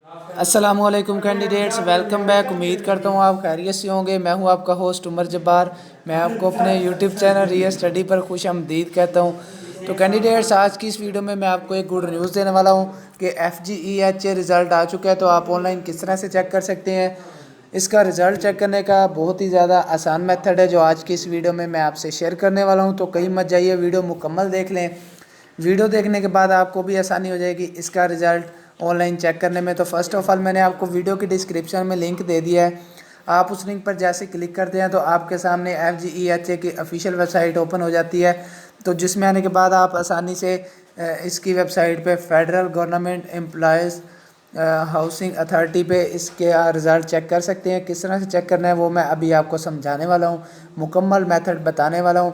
अस्सलामुअलैकुम candidates, welcome back. उम्मीद करता हूँ आप खैरियत से होंगे। मैं हूँ आपका होस्ट उमर जब्बार। मैं आपको अपने यूट्यूब चैनल रियल स्टडी पर खुशामदीद कहता हूँ। तो कैंडिडेट्स, आज की इस वीडियो में मैं आपको एक गुड न्यूज़ देने वाला हूँ कि FGEHA रिज़ल्ट आ चुका है। तो आप ऑनलाइन किस तरह से चेक कर सकते हैं। इसका रिज़ल्ट चेक करने का बहुत ही ज़्यादा आसान मेथड है जो आज की इस वीडियो में मैं आपसे शेयर करने वाला हूँ। तो कहीं मत जाइए, वीडियो मुकम्मल देख लें। वीडियो देखने के बाद आपको भी आसानी हो जाएगी इसका रिज़ल्ट ऑनलाइन चेक करने में। तो फर्स्ट ऑफ ऑल मैंने आपको वीडियो की डिस्क्रिप्शन में लिंक दे दिया है। आप उस लिंक पर जैसे क्लिक करते हैं तो आपके सामने FGEHA की ऑफिशियल वेबसाइट ओपन हो जाती है। तो जिसमें आने के बाद आप आसानी से इसकी वेबसाइट पे federal government employees housing authority पे इसके रिज़ल्ट चेक कर सकते हैं। किस तरह से चेक करना है वो मैं अभी आपको समझाने वाला हूँ, मुकम्मल मेथड बताने वाला हूँ।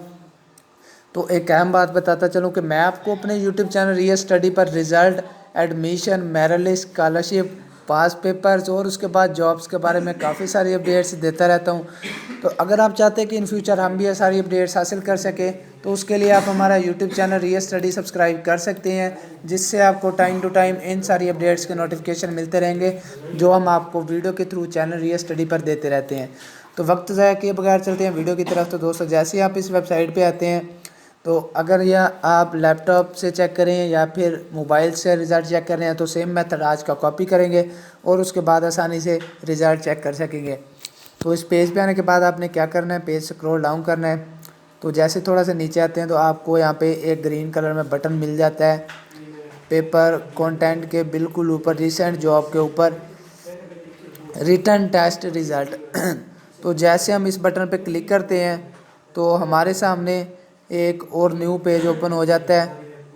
तो एक अहम बात बताता चलूँ कि मैं आपको अपने यूट्यूब चैनल रियल स्टडी पर रिज़ल्ट, एडमिशन, मेरिट, स्कॉलरशिप, पास पेपर्स और उसके बाद जॉब्स के बारे में काफ़ी सारी अपडेट्स देता रहता हूँ। तो अगर आप चाहते हैं कि इन फ्यूचर हम भी ये सारी अपडेट्स हासिल कर सकें तो उसके लिए आप हमारा YouTube channel real study subscribe कर सकते हैं, जिससे आपको टाइम टू टाइम इन सारी अपडेट्स के नोटिफिकेशन मिलते रहेंगे जो हम आपको वीडियो के थ्रू चैनल रियल स्टडी पर देते रहते हैं। तो वक्त ज़ाया किए बगैर चलते हैं वीडियो की तरफ। तो दोस्तों, जैसे ही आप इस वेबसाइट पर आते हैं तो अगर यह आप लैपटॉप से चेक करें या फिर मोबाइल से रिज़ल्ट चेक कर रहे हैं तो सेम मेथड आज का कॉपी करेंगे और उसके बाद आसानी से रिज़ल्ट चेक कर सकेंगे। तो इस पेज पे आने के बाद आपने क्या करना है, पेज स्क्रॉल डाउन करना है। तो जैसे थोड़ा सा नीचे आते हैं तो आपको यहाँ पे एक ग्रीन कलर में बटन मिल जाता है पेपर कंटेंट के बिल्कुल ऊपर, रिसेंट जॉब के ऊपर, रिटर्न टेस्ट रिज़ल्ट। तो जैसे हम इस बटन पे क्लिक करते हैं तो हमारे सामने एक और न्यू पेज ओपन हो जाता है।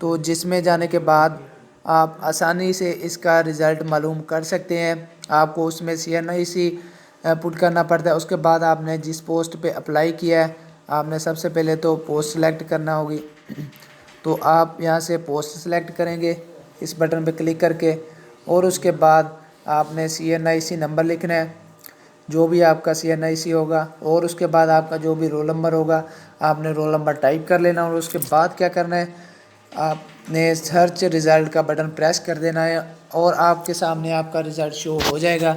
तो जिसमें जाने के बाद आप आसानी से इसका रिज़ल्ट मालूम कर सकते हैं। आपको उसमें CNIC पुट करना पड़ता है। उसके बाद आपने जिस पोस्ट पे अप्लाई किया है आपने सबसे पहले तो पोस्ट सेलेक्ट करना होगी। तो आप यहाँ से पोस्ट सेलेक्ट करेंगे इस बटन पे क्लिक करके, और उसके बाद आपने CNIC नंबर लिखना है, जो भी आपका CNIC होगा, और उसके बाद आपका जो भी रोल नंबर होगा आपने रोल नंबर टाइप कर लेना। और उसके बाद क्या करना है, आपने सर्च रिज़ल्ट का बटन प्रेस कर देना है और आपके सामने आपका रिज़ल्ट शो हो जाएगा।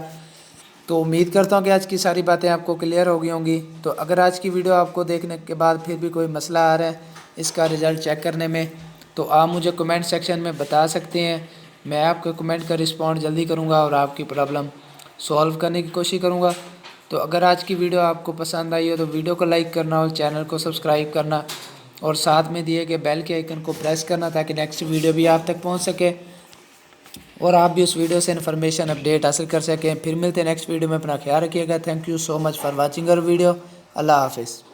तो उम्मीद करता हूँ कि आज की सारी बातें आपको क्लियर हो गई होंगी। तो अगर आज की वीडियो आपको देखने के बाद फिर भी कोई मसला आ रहा है इसका रिज़ल्ट चेक करने में तो आप मुझे कमेंट सेक्शन में बता सकते हैं। मैं आपके कमेंट का रिस्पॉन्ड जल्दी करूँगा और आपकी प्रॉब्लम सॉल्व करने की कोशिश करूँगा। तो अगर आज की वीडियो आपको पसंद आई हो तो वीडियो को लाइक करना और चैनल को सब्सक्राइब करना और साथ में दिए गए बेल के आइकन को प्रेस करना ताकि नेक्स्ट वीडियो भी आप तक पहुंच सके और आप भी उस वीडियो से इन्फॉर्मेशन अपडेट हासिल कर सकें। फिर मिलते हैं नेक्स्ट वीडियो में। अपना ख्याल रखिएगा। Thank you so much for watching our video. अल्लाह हाफिज़।